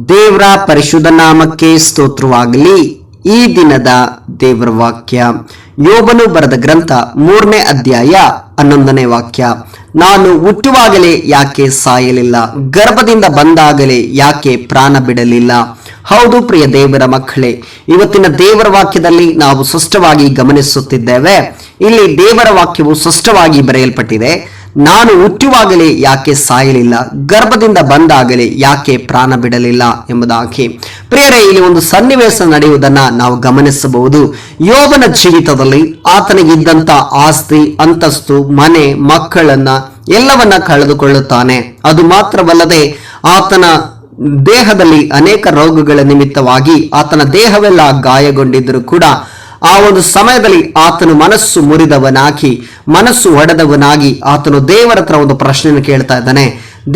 ದೇವರ ಪರಿಶುದ್ಧ ನಾಮಕ್ಕೆ ಸ್ತೋತ್ರವಾಗಲಿ. ಈ ದಿನದ ದೇವರ ವಾಕ್ಯ ಯೋಬನು ಬರೆದ ಗ್ರಂಥ 3ನೇ ಅಧ್ಯಾಯ 11ನೇ ವಾಕ್ಯ. ನಾನು ಹುಟ್ಟುವಾಗಲೇ ಯಾಕೆ ಸಾಯಲಿಲ್ಲ, ಗರ್ಭದಿಂದ ಬಂದಾಗಲೇ ಯಾಕೆ ಪ್ರಾಣ ಬಿಡಲಿಲ್ಲ. ಹೌದು ಪ್ರಿಯ ದೇವರ ಮಕ್ಕಳೇ, ಇವತ್ತಿನ ದೇವರ ವಾಕ್ಯದಲ್ಲಿ ನಾವು ಸ್ಪಷ್ಟವಾಗಿ ಗಮನಿಸುತ್ತಿದ್ದೇವೆ. ಇಲ್ಲಿ ದೇವರ ವಾಕ್ಯವು ಸ್ಪಷ್ಟವಾಗಿ ಬರೆಯಲ್ಪಟ್ಟಿದೆ. ನಾನು ಹುಟ್ಟುವಾಗಲೇ ಯಾಕೆ ಸಾಯಲಿಲ್ಲ, ಗರ್ಭದಿಂದ ಬಂದಾಗಲೇ ಯಾಕೆ ಪ್ರಾಣ ಬಿಡಲಿಲ್ಲ ಎಂಬುದಾಗಿ. ಪ್ರಿಯರೇ, ಇಲ್ಲಿ ಒಂದು ಸನ್ನಿವೇಶ ನಡೆಯುವುದನ್ನ ನಾವು ಗಮನಿಸಬಹುದು. ಯೋಬನ ಜೀವಿತದಲ್ಲಿ ಆತನಿಗಿದ್ದಂತ ಆಸ್ತಿ, ಅಂತಸ್ತು, ಮನೆ, ಮಕ್ಕಳನ್ನ ಎಲ್ಲವನ್ನ ಕಳೆದುಕೊಳ್ಳುತ್ತಾನೆ. ಅದು ಮಾತ್ರವಲ್ಲದೆ ಆತನ ದೇಹದಲ್ಲಿ ಅನೇಕ ರೋಗಗಳ ನಿಮಿತ್ತವಾಗಿ ಆತನ ದೇಹವೆಲ್ಲ ಗಾಯಗೊಂಡಿದ್ದರೂ ಕೂಡ ಆ ಒಂದು ಸಮಯದಲ್ಲಿ ಆತನು ಮನಸ್ಸು ಮುರಿದವನಾಗಿ, ಮನಸ್ಸು ಒಡೆದವನಾಗಿ ಆತನು ದೇವರ ಹತ್ರ ಒಂದು ಪ್ರಶ್ನೆಯನ್ನು ಕೇಳ್ತಾ ಇದ್ದಾನೆ.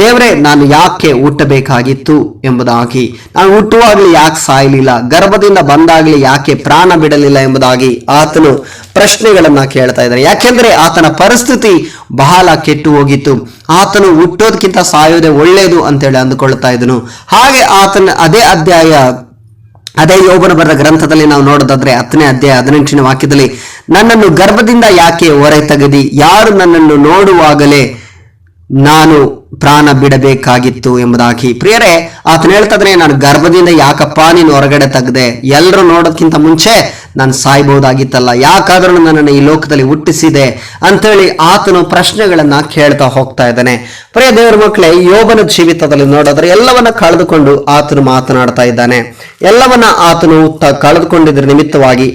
ದೇವರೇ, ನಾನು ಯಾಕೆ ಹುಟ್ಟಬೇಕಾಗಿತ್ತು ಎಂಬುದಾಗಿ, ನಾನು ಹುಟ್ಟುವಾಗಲೇ ಯಾಕೆ ಸಾಯಲಿಲ್ಲ, ಗರ್ಭದಿಂದ ಬಂದಾಗಲೇ ಯಾಕೆ ಪ್ರಾಣ ಬಿಡಲಿಲ್ಲ ಎಂಬುದಾಗಿ ಆತನು ಪ್ರಶ್ನೆಗಳನ್ನ ಕೇಳ್ತಾ ಇದ್ದಾನೆ. ಯಾಕೆಂದ್ರೆ ಆತನ ಪರಿಸ್ಥಿತಿ ಬಹಳ ಕೆಟ್ಟು ಹೋಗಿತ್ತು. ಆತನು ಹುಟ್ಟೋದಕ್ಕಿಂತ ಸಾಯೋದೇ ಒಳ್ಳೆಯದು ಅಂತೇಳಿ ಅಂದುಕೊಳ್ತಾ ಇದ್ದನು. ಹಾಗೆ ಅದೇ ಯೋಬನ ಬರೆದ ಗ್ರಂಥದಲ್ಲಿ ನಾವು ನೋಡೋದಾದ್ರೆ 10ನೇ ಅಧ್ಯಾಯ 18ನೇ ವಾಕ್ಯದಲ್ಲಿ, ನನ್ನನ್ನು ಗರ್ಭದಿಂದ ಯಾಕೆ ಹೊರ ತೆಗೆದಿ, ಯಾರು ನನ್ನನ್ನು ನೋಡುವಾಗಲೇ ನಾನು ಪ್ರಾಣ ಬಿಡಬೇಕಾಗಿತ್ತು ಎಂಬುದಾಗಿ. ಪ್ರಿಯರೇ, ಆತನ ಹೇಳ್ತಾ ಇದ್ದಾನೆ, ನಾನು ಗರ್ಭದಿಂದ ಯಾಕಪ್ಪ ನೀನು ಹೊರಗಡೆ ತೆಗೆದೆ, ಎಲ್ಲರೂ ನೋಡೋದಕ್ಕಿಂತ ಮುಂಚೆ ನಾನು ಸಾಯ್ಬಹುದಾಗಿತ್ತಲ್ಲ, ಯಾಕಾದ್ರೂ ನನ್ನನ್ನು ಈ ಲೋಕದಲ್ಲಿ ಹುಟ್ಟಿಸಿದೆ ಅಂತೇಳಿ ಆತನು ಪ್ರಶ್ನೆಗಳನ್ನ ಕೇಳ್ತಾ ಹೋಗ್ತಾ ಇದ್ದಾನೆ. ಪ್ರಿಯ ದೇವರ ಮಕ್ಕಳೇ, ಯೋಬನ ಜೀವಿತದಲ್ಲಿ ನೋಡಿದ್ರೆ ಎಲ್ಲವನ್ನ ಕಳೆದುಕೊಂಡು ಆತನು ಮಾತನಾಡ್ತಾ ಇದ್ದಾನೆ. ಎಲ್ಲವನ್ನ ಆತನು ಕಳೆದುಕೊಂಡಿದ್ರ ನಿಮಿತ್ತವಾಗಿ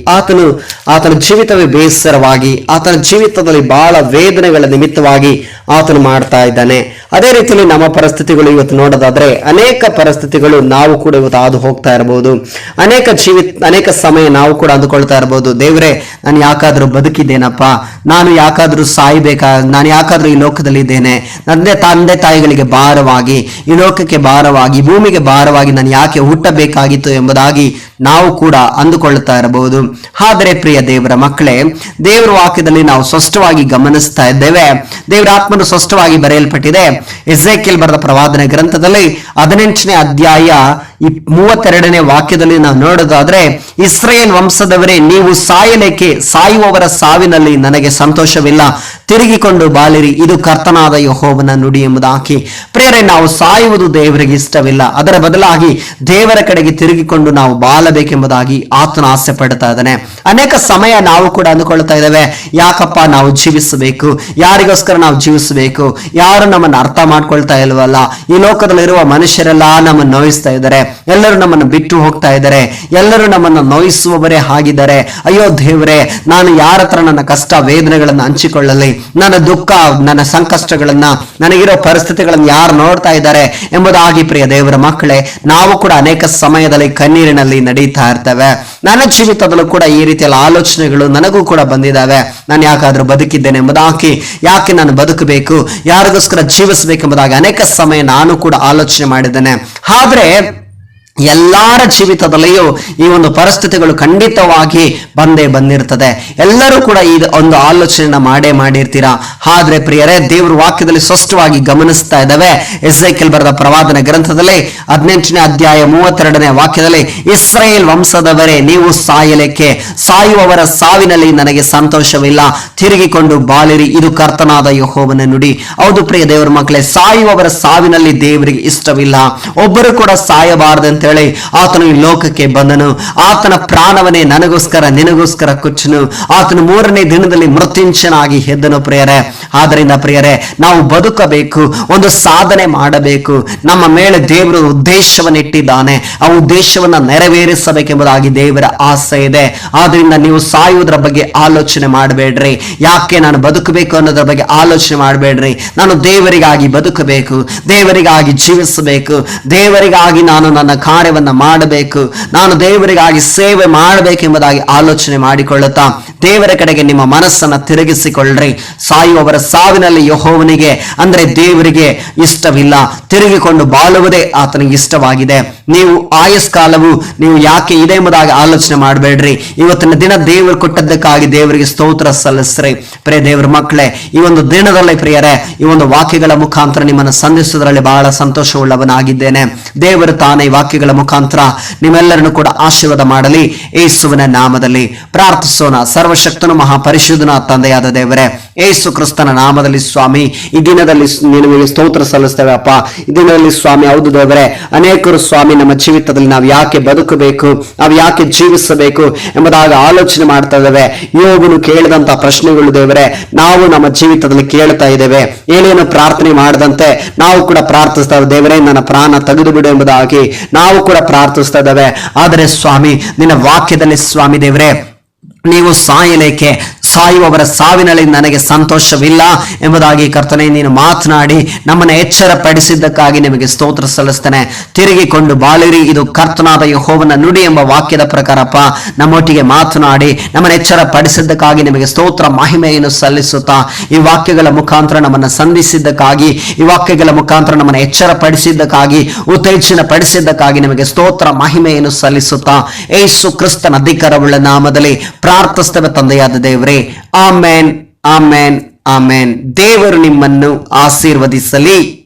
ಆತನ ಜೀವಿತವೇ ಬೇಸರವಾಗಿ, ಆತನ ಜೀವಿತದಲ್ಲಿ ಬಹಳ ವೇದನೆಗಳ ನಿಮಿತ್ತವಾಗಿ ಆತನು ಮಾಡ್ತಾ ಇದ್ದಾನೆ. ಅದೇ ರೀತಿಯಲ್ಲಿ ನಮ್ಮ ಪರಿಸ್ಥಿತಿಗಳು ಇವತ್ತು ನೋಡೋದಾದ್ರೆ ಅನೇಕ ಪರಿಸ್ಥಿತಿಗಳು ನಾವು ಕೂಡ ಇವತ್ತು ಹಾದು ಹೋಗ್ತಾ ಇರಬಹುದು. ಅನೇಕ ಸಮಯ ನಾವು ಕೂಡ ಅಂದುಕೊಳ್ತಾ ಇರಬಹುದು, ದೇವರೇ, ನಾನು ಯಾಕಾದ್ರೂ ಬದುಕಿದ್ದೇನಪ್ಪ, ನಾನು ಯಾಕಾದ್ರೂ ನಾನು ಯಾಕಾದ್ರೂ ಈ ಲೋಕದಲ್ಲಿ ಇದ್ದೇನೆ, ತಂದೆ ತಾಯಿಗಳಿಗೆ ಭಾರವಾಗಿ, ಈ ಲೋಕಕ್ಕೆ ಭಾರವಾಗಿ, ಭೂಮಿಗೆ ಭಾರವಾಗಿ ನಾನು ಯಾಕೆ ಹುಟ್ಟಬೇಕಾಗಿತ್ತು ಎಂಬುದಾಗಿ ನಾವು ಕೂಡ ಅಂದುಕೊಳ್ಳುತ್ತಾ ಇರಬಹುದು. ಆದರೆ ಪ್ರಿಯ ದೇವರ ಮಕ್ಕಳೇ, ದೇವರ ವಾಕ್ಯದಲ್ಲಿ ನಾವು ಸ್ಪಷ್ಟವಾಗಿ ಗಮನಿಸ್ತಾ ಇದ್ದೇವೆ. ದೇವರ ಆತ್ಮನು ಸ್ಪಷ್ಟವಾಗಿ ಬರೆಯಲ್ಪಟ್ಟಿದೆ. ಎಸೇಕಿಯೇಲ್ ಬರೆದ ಪ್ರವಾದನೆ ಗ್ರಂಥದಲ್ಲಿ 18ನೇ ಅಧ್ಯಾಯ 32ನೇ ವಾಕ್ಯದಲ್ಲಿ ನಾವು ನೋಡೋದಾದ್ರೆ, ಇಸ್ರಾಯೇಲ್ ವಂಶದವರೇ, ನೀವು ಸಾಯಲೇಕೆ, ಸಾಯುವವರ ಸಾವಿನಲ್ಲಿ ನನಗೆ ಸಂತೋಷವಿಲ್ಲ, ತಿರುಗಿಕೊಂಡು ಬಾಳಿರಿ, ಇದು ಕರ್ತನಾದ ಯೆಹೋವನ ನುಡಿ ಎಂಬುದಾಗಿ. ಪ್ರಿಯರೇ, ನಾವು ಸಾಯುವುದು ದೇವರಿಗೆ ಇಷ್ಟವಿಲ್ಲ. ಅದರ ಬದಲಾಗಿ ದೇವರ ಕಡೆಗೆ ತಿರುಗಿಕೊಂಡು ನಾವು ಬಾಳಬೇಕೆಂಬುದಾಗಿ ಆತನ ಆಸೆ ಪಡ್ತಾ ಇದ್ದಾನೆ. ಅನೇಕ ಸಮಯ ನಾವು ಕೂಡ ಅಂದುಕೊಳ್ತಾ ಇದ್ದೇವೆ, ಯಾಕಪ್ಪ ನಾವು ಜೀವಿಸಬೇಕು, ಯಾರಿಗೋಸ್ಕರ ನಾವು ಜೀವಿಸಬೇಕು, ಯಾರು ನಮ್ಮನ್ನು ಅರ್ಥ ಮಾಡ್ಕೊಳ್ತಾ ಇಲ್ವಲ್ಲ, ಈ ಲೋಕದಲ್ಲಿರುವ ಮನುಷ್ಯರೆಲ್ಲ ನಮ್ಮನ್ನು ನೋಯಿಸ್ತಾ ಇದ್ದಾರೆ, ಎಲ್ಲರೂ ನಮ್ಮನ್ನು ಬಿಟ್ಟು ಹೋಗ್ತಾ ಇದ್ದಾರೆ, ಎಲ್ಲರೂ ನಮ್ಮನ್ನು ನೋಯಿಸುವವರೇ ಆಗಿದ್ದಾರೆ. ಅಯ್ಯೋ ದೇವರೇ, ನಾನು ಯಾರ ಹತ್ರ ನನ್ನ ಕಷ್ಟ ವೇದನೆಗಳನ್ನು ಹಂಚಿಕೊಳ್ಳಲಿ, ನನ್ನ ದುಃಖ, ನನ್ನ ಸಂಕಷ್ಟಗಳನ್ನ, ನನಗಿರೋ ಪರಿಸ್ಥಿತಿಗಳನ್ನು ಯಾರು ನೋಡ್ತಾ ಇದ್ದಾರೆ ಎಂಬುದಾಗಿ. ಪ್ರಿಯ ದೇವರ ಮಕ್ಕಳೇ, ನಾವು ಕೂಡ ಅನೇಕ ಸಮಯದಲ್ಲಿ ಕಣ್ಣೀರಿನಲ್ಲಿ ನಡೀತಾ ಇರ್ತೇವೆ. ನನ್ನ ಜೀವಿತದಲ್ಲೂ ಕೂಡ ಈ ರೀತಿಯ ಆಲೋಚನೆಗಳು ನನಗೂ ಕೂಡ ಬಂದಿದ್ದಾವೆ. ನಾನು ಯಾಕಾದ್ರೂ ಬದುಕಿದ್ದೇನೆ ಎಂಬುದಾಗಿ, ಯಾಕೆ ನಾನು ಬದುಕಬೇಕು, ಯಾರಿಗೋಸ್ಕರ ಜೀವಿಸಬೇಕೆಂಬುದಾಗಿ ಅನೇಕ ಸಮಯ ನಾನು ಕೂಡ ಆಲೋಚನೆ ಮಾಡಿದ್ದೇನೆ. ಆದ್ರೆ ಎಲ್ಲರ ಜೀವಿತದಲ್ಲಿಯೂ ಈ ಒಂದು ಪರಿಸ್ಥಿತಿಗಳು ಖಂಡಿತವಾಗಿ ಬಂದಿರ್ತದೆ. ಎಲ್ಲರೂ ಕೂಡ ಈ ಒಂದು ಆಲೋಚನೆಯನ್ನ ಮಾಡಿರ್ತೀರಾ. ಆದ್ರೆ ಪ್ರಿಯರೇ, ದೇವರ ವಾಕ್ಯದಲ್ಲಿ ಸ್ಪಷ್ಟವಾಗಿ ಗಮನಿಸ್ತಾ ಇದ್ದಾವೆ. ಎಸೇಕಿಯೇಲ್ ಬರೆದ ಪ್ರವಾದನೆ ಗ್ರಂಥದಲ್ಲಿ 18ನೇ ಅಧ್ಯಾಯ 32ನೇ ವಾಕ್ಯದಲ್ಲಿ, ಇಸ್ರಾಯೇಲ್ ವಂಶದವರೇ, ನೀವು ಸಾಯಲೇಕೆ, ಸಾಯುವವರ ಸಾವಿನಲ್ಲಿ ನನಗೆ ಸಂತೋಷವಿಲ್ಲ, ತಿರುಗಿಕೊಂಡು ಬಾಳಿರಿ, ಇದು ಕರ್ತನಾದ ಯೆಹೋವನ ನುಡಿ. ಹೌದು ಪ್ರಿಯ ದೇವರ ಮಕ್ಕಳೇ, ಸಾಯುವವರ ಸಾವಿನಲ್ಲಿ ದೇವರಿಗೆ ಇಷ್ಟವಿಲ್ಲ. ಒಬ್ಬರು ಕೂಡ ಸಾಯಬಾರದಂತೆ ಆತನು ಈ ಲೋಕಕ್ಕೆ ಬಂದನು. ಆತನ ಪ್ರಾಣವನ್ನೇ ನನಗೋಸ್ಕರ ನಿನಗೋಸ್ಕರ ಕೊಚ್ಚನು. ಆತನು 3ನೇ ದಿನದಲ್ಲಿ ಮೃತ್ಯುಂಜಯನಾಗಿ ಎದ್ದನು. ಪ್ರಿಯರೇ, ಆದ್ದರಿಂದ ಪ್ರಿಯರೇ, ನಾವು ಬದುಕಬೇಕು, ಒಂದು ಸಾಧನೆ ಮಾಡಬೇಕು. ನಮ್ಮ ಮೇಲೆ ದೇವರು ಉದ್ದೇಶವನ್ನು ಇಟ್ಟಿದ್ದಾನೆ. ಆ ಉದ್ದೇಶವನ್ನ ನೆರವೇರಿಸಬೇಕೆಂಬುದಾಗಿ ದೇವರ ಆಸೆ ಇದೆ. ಆದ್ರಿಂದ ನೀವು ಸಾಯುವುದರ ಬಗ್ಗೆ ಆಲೋಚನೆ ಮಾಡಬೇಡ್ರಿ. ಯಾಕೆ ನಾನು ಬದುಕಬೇಕು ಅನ್ನೋದ್ರ ಬಗ್ಗೆ ಆಲೋಚನೆ ಮಾಡಬೇಡ್ರಿ. ನಾನು ದೇವರಿಗಾಗಿ ಬದುಕಬೇಕು, ದೇವರಿಗಾಗಿ ಜೀವಿಸಬೇಕು, ದೇವರಿಗಾಗಿ ನಾನು ನನ್ನ ಕಾರ್ಯವನ್ನ ಮಾಡಬೇಕು, ನಾನು ದೇವರಿಗಾಗಿ ಸೇವೆ ಮಾಡಬೇಕೆಂಬುದಾಗಿ ಆಲೋಚನೆ ಮಾಡಿಕೊಳ್ಳುತ್ತಾ ದೇವರ ಕಡೆಗೆ ನಿಮ್ಮ ಮನಸ್ಸನ್ನ ತಿರುಗಿಸಿಕೊಳ್ಳ್ರಿ. ಸಾಯುವವರ ಸಾವಿನಲ್ಲಿ ಯೆಹೋವನಿಗೆ ಅಂದ್ರೆ ದೇವರಿಗೆ ಇಷ್ಟವಿಲ್ಲ, ತಿರುಗಿಕೊಂಡು ಬಾಳುವುದೇ ಆತನಿಗೆ ಇಷ್ಟವಾಗಿದೆ. ನೀವು ಆಯಸ್ಕಾಲವು ನೀವು ಯಾಕೆ ಇದೆ ಎಂಬುದಾಗಿ ಆಲೋಚನೆ ಮಾಡಬೇಡ್ರಿ. ಇವತ್ತಿನ ದಿನ ದೇವರು ಕೊಟ್ಟದ್ದಕ್ಕಾಗಿ ದೇವರಿಗೆ ಸ್ತೋತ್ರ ಸಲ್ಲಿಸ್ರಿ. ಪ್ರಿಯ ದೇವರ ಮಕ್ಕಳೇ, ಈ ಒಂದು ದಿನದಲ್ಲಿ ಪ್ರಿಯರೇ, ಈ ಒಂದು ವಾಕ್ಯಗಳ ಮುಖಾಂತರ ನಿಮ್ಮನ್ನು ಸಂಧಿಸುವುದರಲ್ಲಿ ಬಹಳ ಸಂತೋಷವುಳ್ಳವನಾಗಿದ್ದೇನೆ. ದೇವರು ತಾನೇ ಈ ವಾಕ್ಯಗಳ ಮುಖಾಂತರ ನಿಮ್ಮೆಲ್ಲರನ್ನು ಕೂಡ ಆಶೀರ್ವಾದ ಮಾಡಲಿ. ಯೇಸುವಿನ ನಾಮದಲ್ಲಿ ಪ್ರಾರ್ಥಿಸೋಣ. ಸರ್ವಶಕ್ತನು ಮಹಾಪರಿಶುದ್ಧನ ತಂದೆಯಾದ ದೇವರೇ, ಯೇಸು ಕ್ರಿಸ್ತನ ನಾಮದಲ್ಲಿ ಸ್ವಾಮಿ, ಈ ದಿನದಲ್ಲಿ ನಿನಗೆ ಸ್ತೋತ್ರ ಸಲ್ಲಿಸ್ತೇವೆ ಅಪ್ಪ. ಈ ದಿನದಲ್ಲಿ ಸ್ವಾಮಿ, ಹೌದು ದೇವರೇ, ಅನೇಕರು ಸ್ವಾಮಿ ನಮ್ಮ ಜೀವಿತದಲ್ಲಿ ನಾವು ಯಾಕೆ ಬದುಕಬೇಕು, ನಾವು ಯಾಕೆ ಜೀವಿಸಬೇಕು ಎಂಬುದಾಗಿ ಆಲೋಚನೆ ಮಾಡ್ತಾ ಇದ್ದೇವೆ. ಯೋಬನು ಕೇಳಿದಂತಹ ಪ್ರಶ್ನೆಗಳು ದೇವರೇ, ನಾವು ನಮ್ಮ ಜೀವಿತದಲ್ಲಿ ಕೇಳ್ತಾ ಇದ್ದೇವೆ. ಏನೇನು ಪ್ರಾರ್ಥನೆ ಮಾಡದಂತೆ ನಾವು ಕೂಡ ಪ್ರಾರ್ಥಿಸ್ತಾ ಇದ್ದೇವೆ. ದೇವರೇ, ನನ್ನ ಪ್ರಾಣ ತೆಗೆದು ಬಿಡು ಎಂಬುದಾಗಿ ನಾವು ಕೂಡ ಪ್ರಾರ್ಥಿಸ್ತಾ ಇದ್ದೇವೆ. ಆದರೆ ಸ್ವಾಮಿ, ನಿನ್ನ ವಾಕ್ಯದಲ್ಲಿ ಸ್ವಾಮಿ ದೇವರೇ, ನೀವು ಸಾಯುವವರ ಸಾವಿನಲ್ಲಿ ನನಗೆ ಸಂತೋಷವಿಲ್ಲ ಎಂಬುದಾಗಿ ಕರ್ತನೆ ನೀನು ಮಾತನಾಡಿ ನಮ್ಮನ್ನು ಎಚ್ಚರ ಪಡಿಸಿದ್ದಕ್ಕಾಗಿ ನಿಮಗೆ ಸ್ತೋತ್ರ ಸಲ್ಲಿಸ್ತೇನೆ. ತಿರುಗಿಕೊಂಡು ಬಾಳಿರಿ, ಇದು ಕರ್ತನಾದ ಯೆಹೋವನ ನುಡಿ ಎಂಬ ವಾಕ್ಯದ ಪ್ರಕಾರಪ್ಪ ನಮ್ಮೊಟ್ಟಿಗೆ ಮಾತನಾಡಿ ನಮ್ಮನ್ನು ಎಚ್ಚರ ಪಡಿಸಿದ್ದಕ್ಕಾಗಿ ನಿಮಗೆ ಸ್ತೋತ್ರ ಮಹಿಮೆಯನ್ನು ಸಲ್ಲಿಸುತ್ತಾ, ಈ ವಾಕ್ಯಗಳ ಮುಖಾಂತರ ನಮ್ಮನ್ನು ಸಂಧಿಸಿದ್ದಕ್ಕಾಗಿ, ಈ ವಾಕ್ಯಗಳ ಮುಖಾಂತರ ನಮ್ಮನ್ನು ಎಚ್ಚರ ಪಡಿಸಿದ್ದಕ್ಕಾಗಿ, ಉತ್ತೇಜನ ಪಡಿಸಿದ್ದಕ್ಕಾಗಿ ನಿಮಗೆ ಸ್ತೋತ್ರ ಮಹಿಮೆಯನ್ನು ಸಲ್ಲಿಸುತ್ತಾ, ಯೇಸು ಕ್ರಿಸ್ತನ ಅಧಿಕಾರವುಳ್ಳ ನಾಮದಲ್ಲಿ ಪ್ರಾರ್ಥಿಸ್ತೇವೆ ತಂದೆಯಾದ ದೇವರೇ. Amen, amen, amen. ದೇವರು ನಿಮ್ಮನ್ನು ಆಶೀರ್ವದಿಸಲಿ.